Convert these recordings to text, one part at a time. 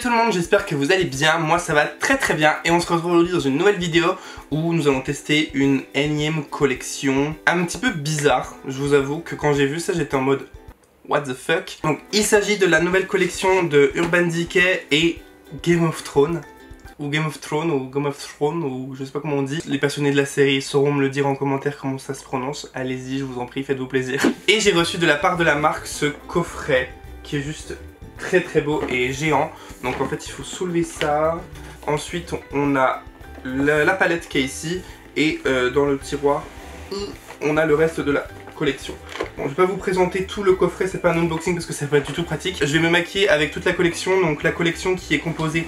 tout le monde, j'espère que vous allez bien, moi ça va très bien et on se retrouve aujourd'hui dans une nouvelle vidéo où nous allons tester une énième collection un petit peu bizarre. Je vous avoue que quand j'ai vu ça j'étais en mode what the fuck. Donc il s'agit de la nouvelle collection de Urban Decay et Game of Thrones. Ou Game of Thrones, ou je sais pas comment on dit. Les passionnés de la série sauront me le dire en commentaire comment ça se prononce. Allez-y, je vous en prie, faites-vous plaisir. Et j'ai reçu de la part de la marque ce coffret qui est juste très beau et géant. Donc en fait il faut soulever ça. Ensuite on a la palette qui est ici. Et dans le tiroir on a le reste de la collection. Bon, je vais pas vous présenter tout le coffret, c'est pas un unboxing parce que ça va être du tout pratique. Je vais me maquiller avec toute la collection, donc la collection qui est composée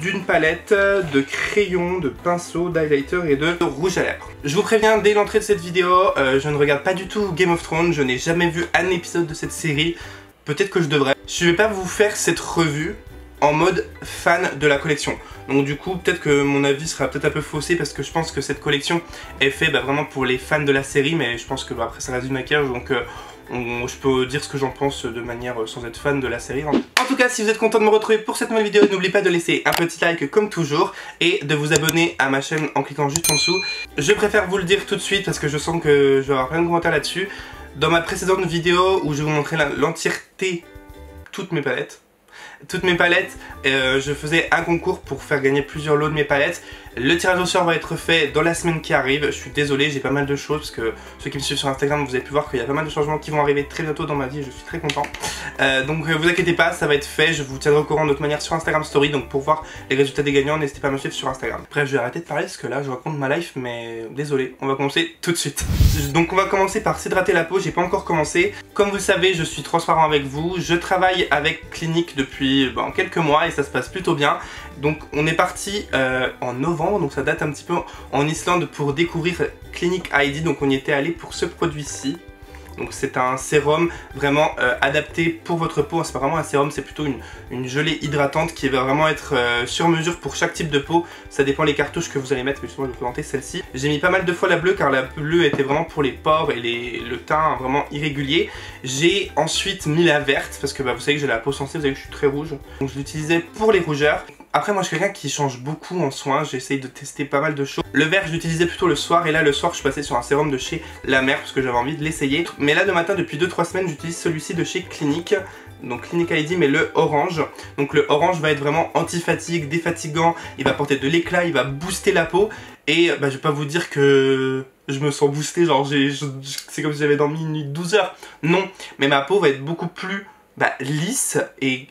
d'une palette, de crayons, de pinceaux, d'highlighter et de rouge à lèvres. Je vous préviens dès l'entrée de cette vidéo, je ne regarde pas du tout Game of Thrones, je n'ai jamais vu un épisode de cette série, peut-être que je devrais. Je vais pas vous faire cette revue en mode fan de la collection. Donc du coup peut-être que mon avis sera peut-être un peu faussé parce que je pense que cette collection est faite vraiment pour les fans de la série, mais je pense que après ça reste du maquillage, donc je peux dire ce que j'en pense de manière sans être fan de la série. En tout cas, si vous êtes content de me retrouver pour cette nouvelle vidéo, n'oubliez pas de laisser un petit like comme toujours et de vous abonner à ma chaîne en cliquant juste en dessous. Je préfère vous le dire tout de suite parce que je sens que je vais avoir plein de commentaires là-dessus. Dans ma précédente vidéo où je vais vous montrer l'entièreté, toutes mes palettes, je faisais un concours pour faire gagner plusieurs lots de mes palettes. Le tirage au sort va être fait dans la semaine qui arrive. Je suis désolé, j'ai pas mal de choses parce que ceux qui me suivent sur Instagram, vous avez pu voir qu'il y a pas mal de changements qui vont arriver très bientôt dans ma vie et je suis très content. Donc vous inquiétez pas, ça va être fait, je vous tiendrai au courant de toute manière sur Instagram Story. Donc pour voir les résultats des gagnants, n'hésitez pas à me suivre sur Instagram. Bref, je vais arrêter de parler parce que là je raconte ma life, mais désolé, on va commencer tout de suite. Donc on va commencer par s'hydrater la peau, j'ai pas encore commencé. Comme vous le savez, je suis transparent avec vous, je travaille avec Clinique depuis quelques mois et ça se passe plutôt bien. Donc on est parti en novembre, donc ça date un petit peu, en Islande pour découvrir Clinique ID. Donc on y était allé pour ce produit-ci. Donc c'est un sérum vraiment adapté pour votre peau. C'est pas vraiment un sérum, c'est plutôt une gelée hydratante qui va vraiment être sur mesure pour chaque type de peau. Ça dépend les cartouches que vous allez mettre, mais justement je vais vous présenter celle-ci. J'ai mis pas mal de fois la bleue car la bleue était vraiment pour les pores et le teint vraiment irrégulier. J'ai ensuite mis la verte parce que vous savez que j'ai la peau sensible, vous savez que je suis très rouge. Donc je l'utilisais pour les rougeurs. Après moi je suis quelqu'un qui change beaucoup en soins, j'essaye de tester pas mal de choses. Le vert je l'utilisais plutôt le soir et là le soir je suis passé sur un sérum de chez La Mer parce que j'avais envie de l'essayer. Mais là de matin depuis 2-3 semaines j'utilise celui-ci de chez Clinique. Donc Clinique ID mais le orange. Donc le orange va être vraiment anti-fatigue, défatigant, il va apporter de l'éclat, il va booster la peau. Et je vais pas vous dire que je me sens boosté, genre c'est comme si j'avais dormi une nuit de 12 heures. Non, mais ma peau va être beaucoup plus lisse et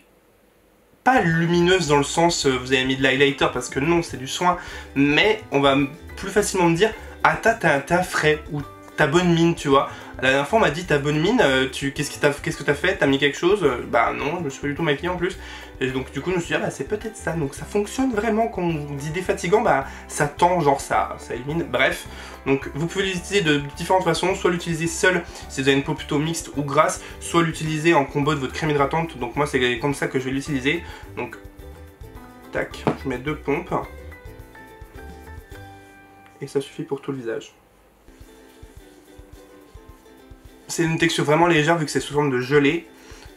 pas lumineuse dans le sens vous avez mis de l'highlighter parce que non c'est du soin, mais on va plus facilement me dire ah t'as un teint frais ou t'as bonne mine, tu vois. La dernière fois on m'a dit t'as bonne mine, qu'est-ce que t'as fait, t'as mis quelque chose? Bah non, je me suis pas du tout maquillée en plus. Et donc du coup je me suis dit c'est peut-être ça, donc ça fonctionne vraiment quand on dit défatigant, ça tend, genre ça élimine, bref. Donc vous pouvez l'utiliser de différentes façons, soit l'utiliser seul si vous avez une peau plutôt mixte ou grasse, soit l'utiliser en combo de votre crème hydratante, donc moi c'est comme ça que je vais l'utiliser. Donc tac, je mets 2 pompes et ça suffit pour tout le visage. C'est une texture vraiment légère vu que c'est sous forme de gelée.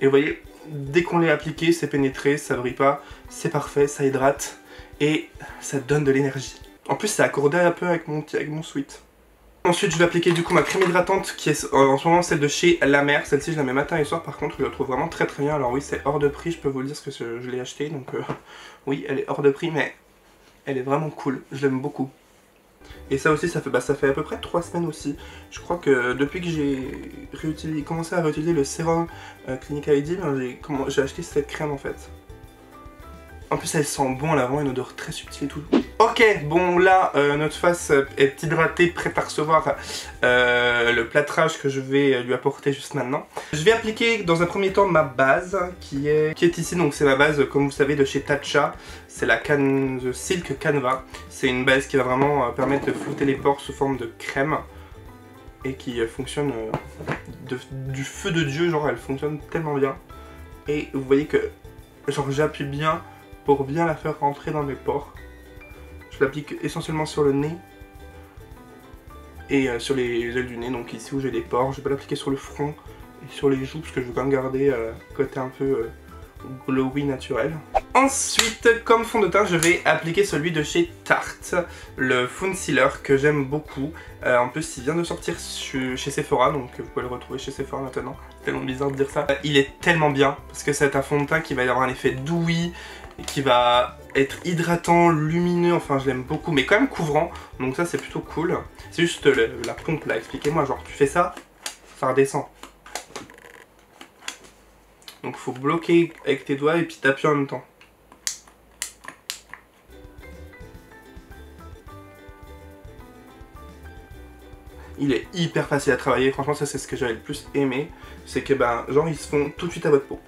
Et vous voyez, dès qu'on l'est appliqué, c'est pénétré, ça brille pas, c'est parfait, ça hydrate et ça donne de l'énergie. En plus, ça accordé un peu avec mon sweat. Ensuite, je vais appliquer du coup ma crème hydratante qui est en ce moment celle de chez La Mer. Celle-ci, je la mets matin et soir. Par contre, je la trouve vraiment très bien. Alors oui, c'est hors de prix, je peux vous le dire parce que je l'ai acheté. Donc oui, elle est hors de prix, mais elle est vraiment cool. Je l'aime beaucoup. Et ça aussi, ça fait à peu près 3 semaines aussi. Je crois que depuis que j'ai commencé à réutiliser le sérum Clinique ID, j'ai acheté cette crème en fait. En plus elle sent bon, elle a vraiment une odeur très subtile et tout. Ok, bon là notre face est hydratée, prête à recevoir le plâtrage que je vais lui apporter juste maintenant. Je vais appliquer dans un premier temps ma base qui est ici, donc c'est ma base comme vous savez de chez Tatcha. C'est la The Silk Canva. C'est une base qui va vraiment permettre de flouter les pores sous forme de crème. Et qui fonctionne du feu de Dieu, genre elle fonctionne tellement bien. Et vous voyez que genre j'appuie bien pour bien la faire rentrer dans mes pores. Je l'applique essentiellement sur le nez et sur les ailes du nez, donc ici où j'ai des pores. Je vais pas l'appliquer sur le front et sur les joues parce que je veux quand même garder côté un peu glowy naturel. Ensuite, comme fond de teint, je vais appliquer celui de chez Tarte, le Foundsealer, que j'aime beaucoup. En plus, il vient de sortir chez Sephora, donc vous pouvez le retrouver chez Sephora maintenant. Tellement bizarre de dire ça. Il est tellement bien, parce que c'est un fond de teint qui va avoir un effet dewy, qui va être hydratant, lumineux, enfin je l'aime beaucoup, mais quand même couvrant, donc ça c'est plutôt cool. C'est juste la pompe là, expliquez-moi, genre tu fais ça, ça redescend. Donc il faut bloquer avec tes doigts et puis t'appuyer en même temps. Il est hyper facile à travailler, franchement ça c'est ce que j'avais le plus aimé, c'est que ben genre ils se font tout de suite à votre peau.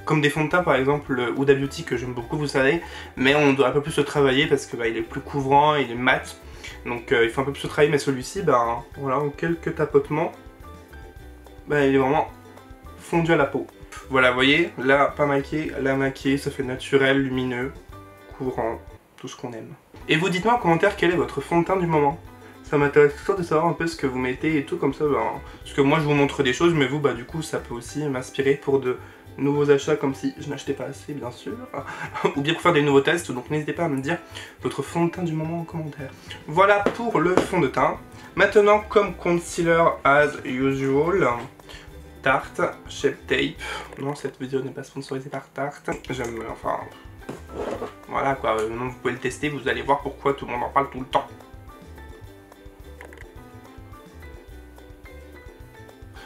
Comme des fonds de teint par exemple le Huda Beauty que j'aime beaucoup vous savez, mais on doit un peu plus le travailler parce que bah, il est plus couvrant, il est mat, donc il faut un peu plus le travailler, mais celui-ci ben voilà en quelques tapotements, ben, il est vraiment fondu à la peau. Voilà vous voyez, là pas maquillé, là maquillé, ça fait naturel, lumineux, couvrant, tout ce qu'on aime. Et vous dites-moi en commentaire quel est votre fond de teint du moment. Ça m'intéresse toujours de savoir un peu ce que vous mettez et tout comme ça, ben, parce que moi je vous montre des choses, mais vous bah du coup ça peut aussi m'inspirer pour de nouveaux achats comme si je n'achetais pas assez bien sûr, ou bien pour faire des nouveaux tests, donc n'hésitez pas à me dire votre fond de teint du moment en commentaire. Voilà pour le fond de teint. Maintenant comme concealer as usual, Tarte Shape Tape. Non, cette vidéo n'est pas sponsorisée par Tarte. J'aime, enfin, voilà quoi, maintenant vous pouvez le tester, vous allez voir pourquoi tout le monde en parle tout le temps.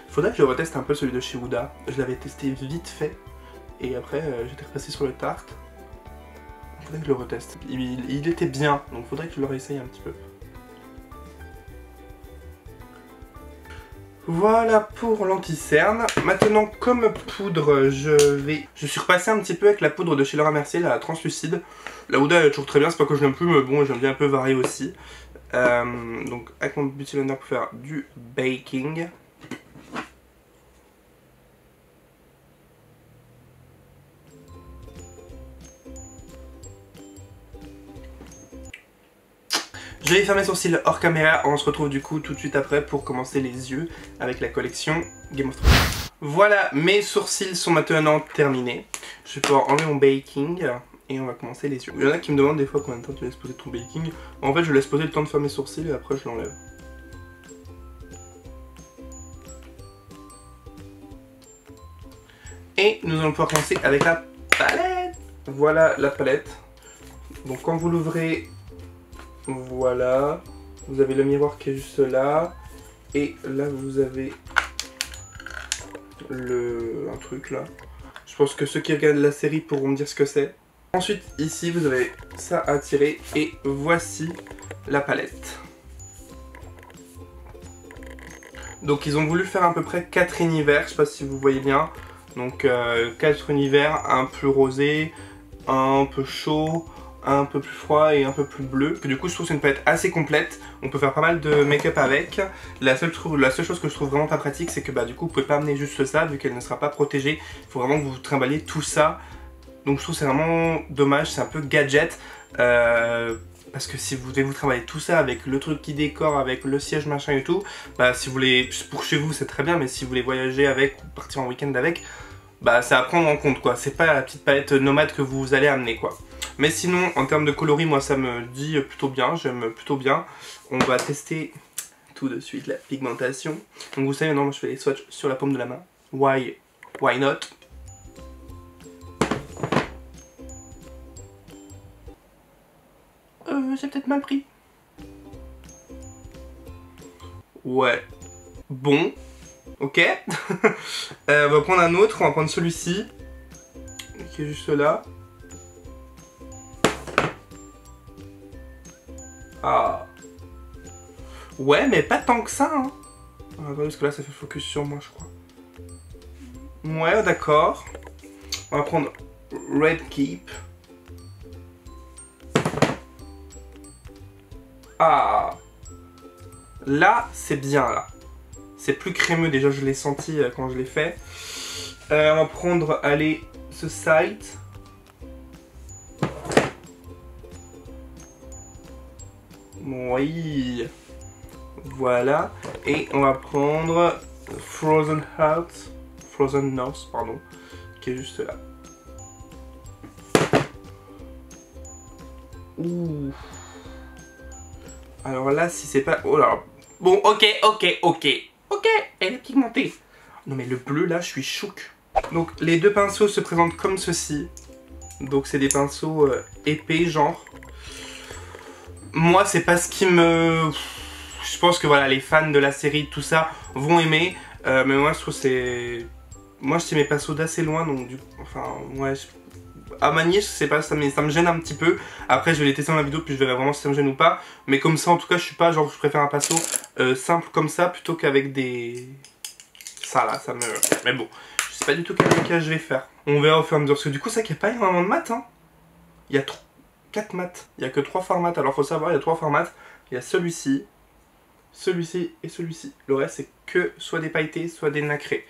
Faudrait que je reteste un peu celui de chez Huda. Je l'avais testé vite fait. Et après, j'étais repassé sur le Tarte. Faudrait que je le reteste. Il était bien, donc faudrait que je le réessaye un petit peu. Voilà pour l'anti-cerne. Maintenant, comme poudre, je suis repassé un petit peu avec la poudre de chez Laura Mercier, la translucide. La Huda est toujours très bien, c'est pas que je l'aime plus, mais bon, j'aime bien un peu varier aussi. Donc, avec mon Beauty Blender pour faire du baking. Je vais faire mes sourcils hors caméra, on se retrouve du coup tout de suite après pour commencer les yeux avec la collection Game of Thrones. Voilà, mes sourcils sont maintenant terminés. Je vais pouvoir enlever mon baking et on va commencer les yeux. Il y en a qui me demandent des fois combien de temps tu laisses poser ton baking. En fait je laisse poser le temps de faire mes sourcils et après je l'enlève. Et nous allons pouvoir commencer avec la palette. Voilà la palette. Donc quand vous l'ouvrez, voilà, vous avez le miroir qui est juste là, et là vous avez un truc là. Je pense que ceux qui regardent la série pourront me dire ce que c'est. Ensuite ici vous avez ça à tirer, et voici la palette. Donc ils ont voulu faire à peu près 4 univers, je sais pas si vous voyez bien. Donc 4 univers, un plus rosé, un peu chaud, un peu plus froid et un peu plus bleu. Du coup je trouve que c'est une palette assez complète, on peut faire pas mal de make-up avec. La seule chose que je trouve vraiment pas pratique, c'est que bah du coup vous pouvez pas amener juste ça vu qu'elle ne sera pas protégée. Il faut vraiment que vous trimballiez tout ça. Donc je trouve que c'est vraiment dommage, c'est un peu gadget. Parce que si vous devez vous travailler tout ça avec le truc qui décore, avec le siège machin et tout, bah si vous voulez, pour chez vous c'est très bien, mais si vous voulez voyager avec ou partir en week-end avec, bah c'est à prendre en compte quoi. C'est pas la petite palette nomade que vous allez amener quoi. Mais sinon en termes de coloris, moi ça me dit plutôt bien, j'aime plutôt bien. On va tester tout de suite la pigmentation. Donc vous savez, non, moi je fais les swatchs sur la paume de la main. Why not? J'ai peut-être mal pris. Ouais. Bon. Ok. On va prendre un autre. On va prendre celui-ci. Qui est juste là. Ah. Ouais, mais pas tant que ça. Hein. Attendez, parce que là, ça fait focus sur moi, je crois. Ouais, d'accord. On va prendre Red Keep. Ah, là c'est bien là. C'est plus crémeux déjà, je l'ai senti quand je l'ai fait. On va prendre, allez, ce site. Oui. Voilà. Et on va prendre Frozen Heart. Frozen North, pardon. Qui est juste là. Ouh. Alors là, si c'est pas... Oh là. Bon, ok, elle est pigmentée. Non mais le bleu là, je suis chouque. Donc les deux pinceaux se présentent comme ceci. Donc c'est des pinceaux épais, genre. Moi, c'est pas ce qui me... Je pense que voilà, les fans de la série, tout ça, vont aimer. Mais moi, je trouve c'est... Moi, je sais mes pinceaux d'assez loin, donc du... Enfin, ouais... À manier, je sais pas, ça me gêne un petit peu. Après, je vais les tester dans la vidéo, puis je verrai vraiment si ça me gêne ou pas. Mais comme ça, en tout cas, je suis pas genre, je préfère un pinceau simple comme ça, plutôt qu'avec des... Ça là, ça me... Mais bon, je sais pas du tout quel maquillage je vais faire. On verra au fur et à mesure, parce que du coup, c'est vrai qu'il n'y a pas énormément de mat, hein. Il y a 4 mats, il n'y a que 3 formats. Alors, faut savoir, il y a 3 formats. Il y a celui-ci, celui-ci et celui-ci. Le reste, c'est que soit des pailletés, soit des nacrés.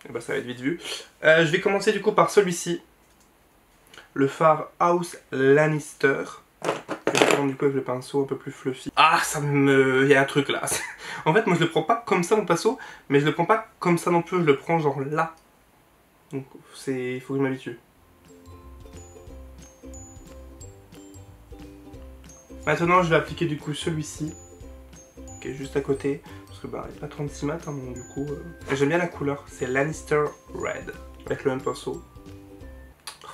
Et bah, ça va être vite vu. Je vais commencer du coup par celui-ci. Le fard House Lannister. Je vais prendre du coup avec le pinceau un peu plus fluffy. Ah, ça me... Il y a un truc là. En fait, moi je le prends pas comme ça mon pinceau, mais je le prends pas comme ça non plus, je le prends genre là. Donc c'est... il faut que je m'habitue. Maintenant, je vais appliquer du coup celui-ci, qui est juste à côté, parce que bah, il n'y a pas 36 mat, hein, donc du coup... J'aime bien la couleur, c'est Lannister Red, avec le même pinceau.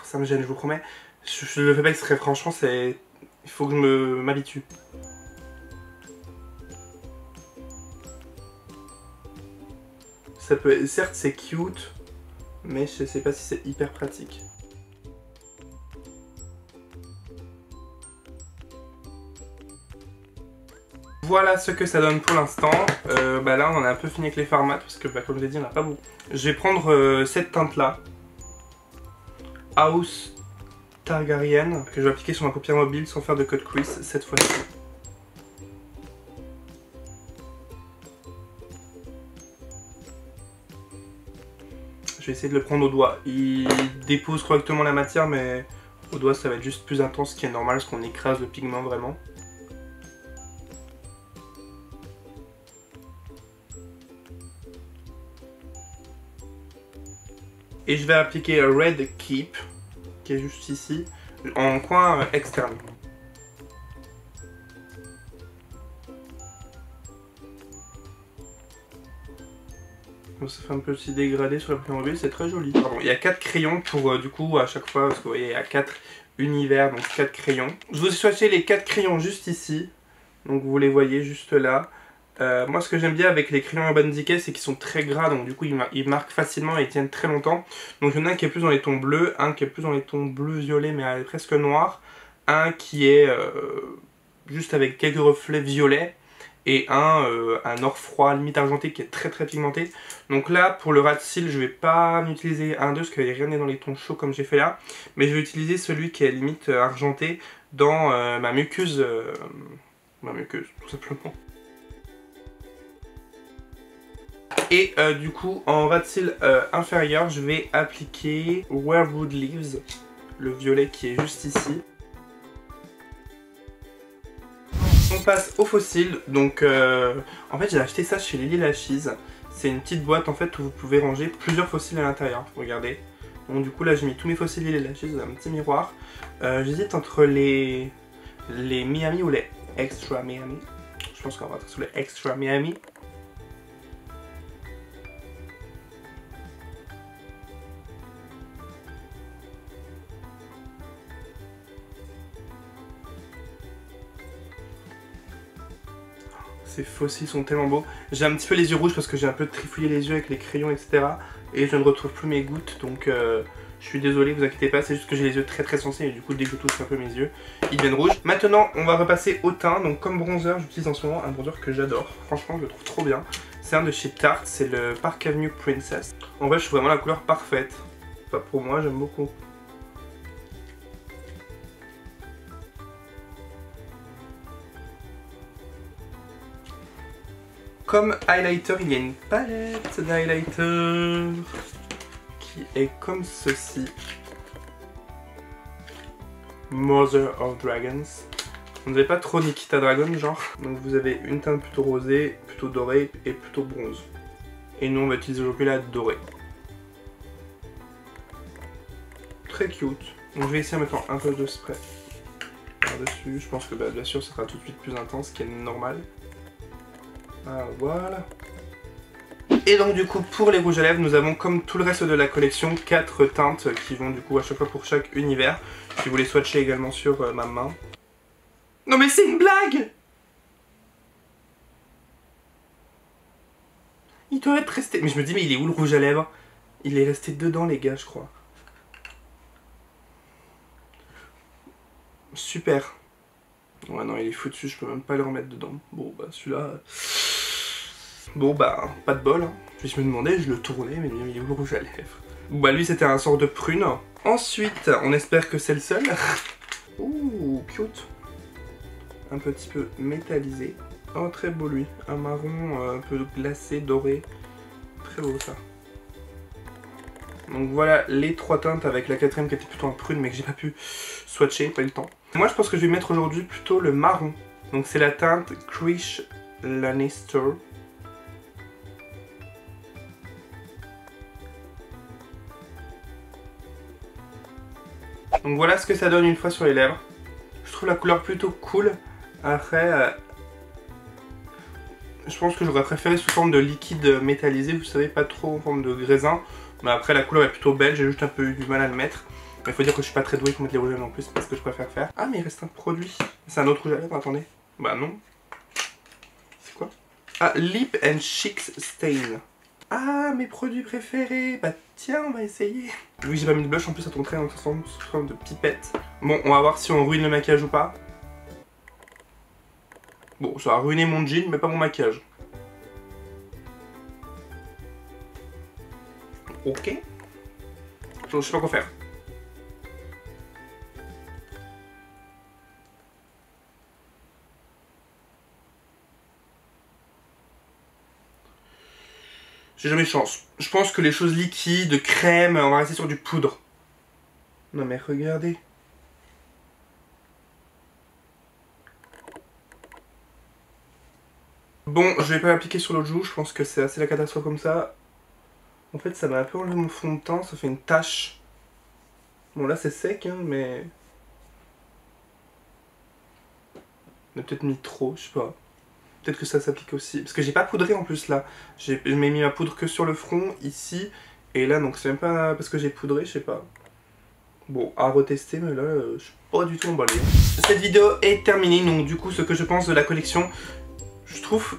Ça me gêne, je vous promets. Je le fais pas exprès, franchement, c'est... Il faut que je m'habitue. Ça peut... Certes, c'est cute, mais je sais pas si c'est hyper pratique. Voilà ce que ça donne pour l'instant. Bah là, on en a un peu fini avec les formats, parce que bah, comme je l'ai dit, on n'a pas beaucoup. Je vais prendre cette teinte-là. House Targaryen, que je vais appliquer sur ma paupière mobile sans faire de cut crease cette fois-ci. Je vais essayer de le prendre au doigt. Il dépose correctement la matière, mais au doigt ça va être juste plus intense, ce qui est normal, parce qu'on écrase le pigment vraiment. Et je vais appliquer Red Keep, qui est juste ici, en coin externe. Donc ça fait un petit dégradé sur la paupière mobile, c'est très joli. Pardon, il y a 4 crayons pour du coup à chaque fois, parce que vous voyez il y a 4 univers, donc 4 crayons. Je vous ai swatché les 4 crayons juste ici, donc vous les voyez juste là. Moi ce que j'aime bien avec les crayons Urban Decay, c'est qu'ils sont très gras, donc du coup ils marquent facilement et ils tiennent très longtemps. Donc il y en a un qui est plus dans les tons bleus, un qui est plus dans les tons bleu-violet mais presque noir, un qui est juste avec quelques reflets violets, et un or froid limite argenté qui est très pigmenté. Donc là pour le ras de cils je vais pas utiliser un 2 parce que rien n'est dans les tons chauds comme j'ai fait là, mais je vais utiliser celui qui est limite argenté dans ma muqueuse tout simplement. Et du coup en ras de cils inférieur je vais appliquer Werewood Leaves, le violet qui est juste ici. On passe au fossile, donc en fait j'ai acheté ça chez Lily Lashes. C'est une petite boîte en fait où vous pouvez ranger plusieurs fossiles à l'intérieur, regardez. Donc du coup là j'ai mis tous mes fossiles Lily Lashes dans un petit miroir. J'hésite entre les Miami ou les Extra Miami. Je pense qu'on va être sur les Extra Miami. Ces fossiles sont tellement beaux. J'ai un petit peu les yeux rouges parce que j'ai un peu trifouillé les yeux avec les crayons, etc. Et je ne retrouve plus mes gouttes, donc je suis désolé, vous inquiétez pas, c'est juste que j'ai les yeux très foncés et du coup dès que je touche un peu mes yeux, ils deviennent rouges. Maintenant, on va repasser au teint. Donc comme bronzer, j'utilise en ce moment un bronzer que j'adore. Franchement, je le trouve trop bien. C'est un de chez Tarte, c'est le Park Avenue Princess. En vrai, je trouve vraiment la couleur parfaite. Enfin, pour moi, j'aime beaucoup. Comme highlighter, il y a une palette d'highlighter qui est comme ceci. Mother of Dragons. Vous n'avez pas trop Nikita Dragon genre. Donc vous avez une teinte plutôt rosée, plutôt dorée et plutôt bronze. Et nous on va utiliser aujourd'hui la dorée. Très cute. Donc je vais essayer en mettant un peu de spray. par-dessus. Je pense que bien sûr ça sera tout de suite plus intense, ce qui est normal. Ah, voilà. Et donc du coup pour les rouges à lèvres, nous avons comme tout le reste de la collection 4 teintes qui vont du coup à chaque fois pour chaque univers. Je vais vous les swatcher également sur ma main. Non mais c'est une blague! Il doit être resté... Mais je me dis mais il est où le rouge à lèvres? Il est resté dedans les gars je crois. Super. Ouais non il est foutu, je peux même pas le remettre dedans. Bon bah celui-là... Bon bah pas de bol. Hein. Puis je me demandais, je le tournais mais il est où le rouge à lèvres? Bon bah lui c'était un sort de prune. Ensuite on espère que c'est le seul. Ouh cute. Un petit peu métallisé. Oh très beau lui. Un marron un peu glacé, doré. Très beau ça. Donc voilà les 3 teintes avec la 4ème qui était plutôt en prune mais que j'ai pas pu swatcher, pas eu le temps. Moi je pense que je vais mettre aujourd'hui plutôt le marron. Donc c'est la teinte Krish Lannister. Donc voilà ce que ça donne une fois sur les lèvres. Je trouve la couleur plutôt cool. Après, je pense que j'aurais préféré sous forme de liquide métallisé, vous savez, pas trop en forme de graisin. Mais après la couleur est plutôt belle, j'ai juste un peu eu du mal à le mettre. Mais il faut dire que je suis pas très doué pour mettre les rouges à lèvres en plus, c'est ce que je préfère faire. Ah mais il reste un produit. C'est un autre rouge à lèvres, attendez. Bah non. C'est quoi? Ah, Lip and Cheeks Stain. Ah, mes produits préférés. Bah tiens, on va essayer. Oui, j'ai pas mis de blush, en plus ça tombe très dans sous forme de pipette. Bon, on va voir si on ruine le maquillage ou pas. Bon, ça a ruiné mon jean, mais pas mon maquillage. Ok. Je sais pas quoi faire. J'ai jamais de chance. Je pense que les choses liquides, crème, on va rester sur du poudre. Non mais regardez. Bon, je vais pas l'appliquer sur l'autre joue, je pense que c'est assez la catastrophe comme ça. En fait, ça m'a un peu enlevé mon fond de teint, ça fait une tache. Bon là c'est sec, hein, mais... On a peut-être mis trop, je sais pas. Peut-être que ça s'applique aussi. Parce que j'ai pas poudré en plus là. Je m'ai mis ma poudre que sur le front, ici. Et là, donc c'est même pas parce que j'ai poudré, je sais pas. Bon, à retester, mais là, je suis pas du tout emballé. Cette vidéo est terminée, donc du coup, ce que je pense de la collection, je trouve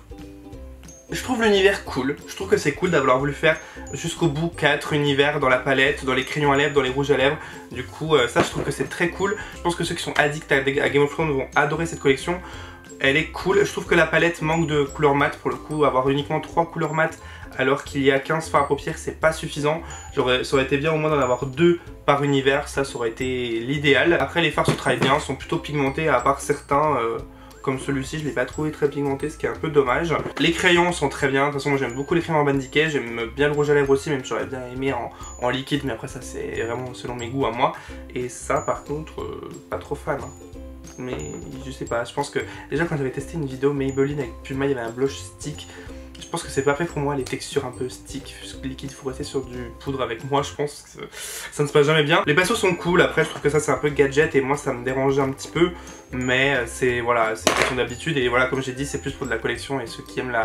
l'univers cool. Je trouve que c'est cool d'avoir voulu faire jusqu'au bout 4 univers dans la palette, dans les crayons à lèvres, dans les rouges à lèvres. Du coup, ça, je trouve que c'est très cool. Je pense que ceux qui sont addicts à Game of Thrones vont adorer cette collection. Elle est cool. Je trouve que la palette manque de couleurs mat pour le coup. Avoir uniquement 3 couleurs mat alors qu'il y a 15 fards à paupières, c'est pas suffisant. Ça aurait été bien au moins d'en avoir 2 par univers. Ça aurait été l'idéal. Après, les fards se travaillent bien, sont plutôt pigmentés à part certains... Comme celui-ci, je l'ai pas trouvé très pigmenté, ce qui est un peu dommage. Les crayons sont très bien. De toute façon, moi j'aime beaucoup les crayons Urban Decay. J'aime bien le rouge à lèvres aussi, même si j'aurais bien aimé en liquide. Mais après, ça c'est vraiment selon mes goûts à moi. Et ça, par contre, pas trop fan. Hein. Mais je sais pas, je pense que déjà quand j'avais testé une vidéo Maybelline avec Puma, il y avait un blush stick. Je pense que c'est pas fait pour moi les textures un peu stick, liquide, il faut rester sur du poudre avec moi, je pense que ça ne se passe jamais bien. Les pinceaux sont cool, après je trouve que ça c'est un peu gadget et moi ça me dérangeait un petit peu. Mais c'est voilà, c'est question d'habitude et voilà comme j'ai dit c'est plus pour de la collection et ceux qui aiment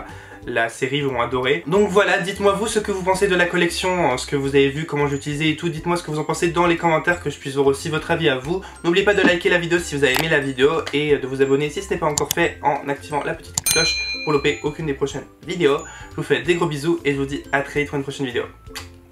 la série vont adorer. Donc voilà, dites-moi vous ce que vous pensez de la collection, ce que vous avez vu, comment j'utilisais et tout. Dites-moi ce que vous en pensez dans les commentaires que je puisse voir aussi votre avis à vous. N'oubliez pas de liker la vidéo si vous avez aimé la vidéo et de vous abonner si ce n'est pas encore fait en activant la petite cloche pour louper aucune des prochaines vidéos. Je vous fais des gros bisous et je vous dis à très vite pour une prochaine vidéo.